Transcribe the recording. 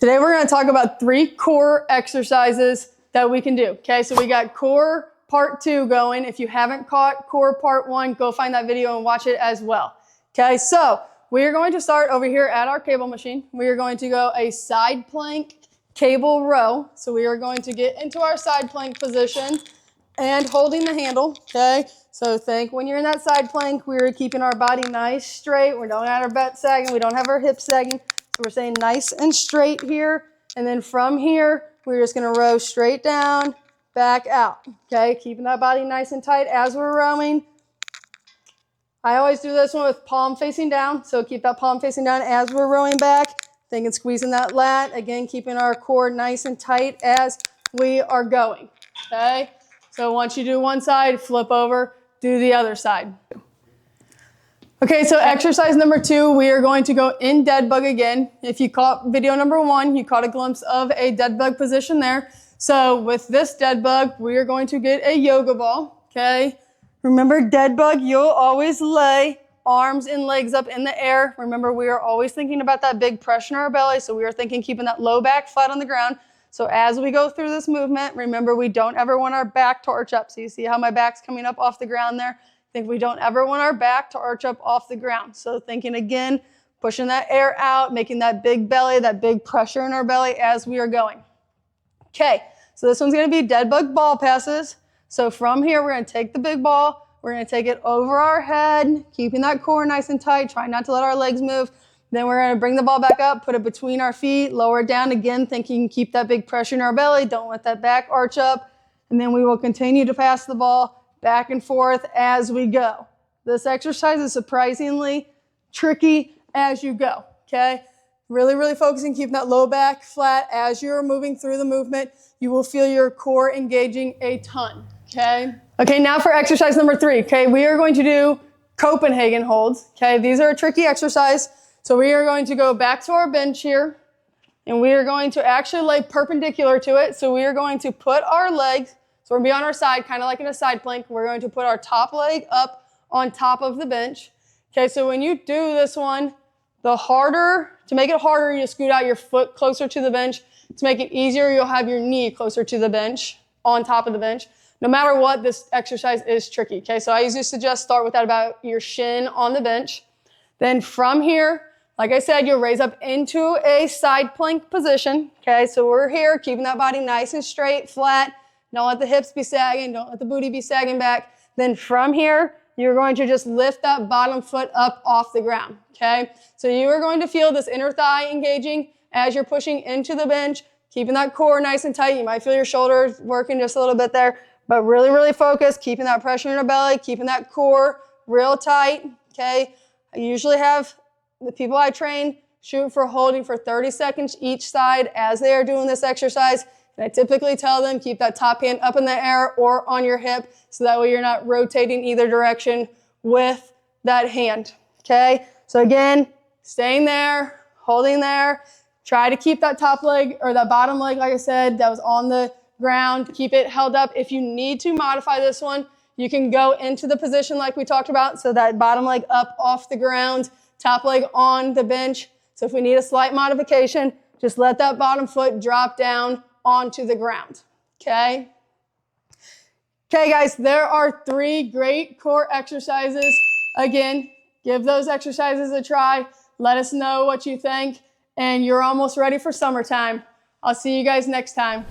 Today we're going to talk about 3 core exercises that we can do. Okay, so we got core part 2 going. If you haven't caught core part 1, go find that video and watch it as well. Okay, so we are going to start over here at our cable machine. We are going to go a side plank cable row. So we are going to get into our side plank position and holding the handle. Okay, so think when you're in that side plank, we're keeping our body nice straight. We don't have our butt sagging. We don't have our hips sagging. So we're staying nice and straight here. And then from here, we're just going to row straight down, back out. Okay, keeping that body nice and tight as we're rowing. I always do this one with palm facing down. So keep that palm facing down as we're rowing back. Thinking squeezing that lat. Again, keeping our core nice and tight as we are going. Okay, so once you do one side, flip over, do the other side. Okay, so exercise number 2, we are going to go in dead bug again. If you caught video number 1, you caught a glimpse of a dead bug position there. So with this dead bug, we are going to get a yoga ball, okay? Remember, dead bug, you'll always lay arms and legs up in the air. Remember, we are always thinking about that big pressure in our belly, so we are thinking keeping that low back flat on the ground. So as we go through this movement, remember, we don't ever want our back to arch up. So you see how my back's coming up off the ground there? Think we don't ever want our back to arch up off the ground. So thinking again, pushing that air out, making that big belly, that big pressure in our belly as we are going. Okay, so this one's gonna be dead bug ball passes. So from here, we're gonna take the big ball, we're gonna take it over our head, keeping that core nice and tight, try not to let our legs move. Then we're gonna bring the ball back up, put it between our feet, lower it down again, thinking keep that big pressure in our belly, don't let that back arch up. And then we will continue to pass the ball back and forth as we go. This exercise is surprisingly tricky as you go, okay? Really focusing, keeping that low back flat as you're moving through the movement. You will feel your core engaging a ton, okay? Okay, now for exercise number 3, okay? We are going to do Copenhagen holds, okay? These are a tricky exercise. So we are going to go back to our bench here, and we are going to actually lay perpendicular to it. So we are going to put our legs, so we're going to be on our side, kind of like in a side plank. We're going to put our top leg up on top of the bench. Okay, so when you do this one, to make it harder, you scoot out your foot closer to the bench. To make it easier, you'll have your knee closer to the bench, on top of the bench. No matter what, this exercise is tricky. Okay, so I usually suggest start with that about your shin on the bench. Then from here, like I said, you'll raise up into a side plank position. Okay, so we're here, keeping that body nice and straight, flat. Don't let the hips be sagging. Don't let the booty be sagging back. Then from here, you're going to just lift that bottom foot up off the ground, okay? So you are going to feel this inner thigh engaging as you're pushing into the bench, keeping that core nice and tight. You might feel your shoulders working just a little bit there, but really focus, keeping that pressure in your belly, keeping that core real tight, okay? I usually have the people I train shoot for holding for 30 seconds each side as they are doing this exercise. And I typically tell them keep that top hand up in the air or on your hip so that way you're not rotating either direction with that hand, okay? So again, staying there, holding there. Try to keep that top leg or that bottom leg, like I said, that was on the ground. Keep it held up. If you need to modify this one, you can go into the position like we talked about. So that bottom leg up off the ground, top leg on the bench. So if we need a slight modification, just let that bottom foot drop down onto the ground, okay? Okay, guys, there are 3 great core exercises. Again, give those exercises a try. Let us know what you think, and you're almost ready for summertime. I'll see you guys next time.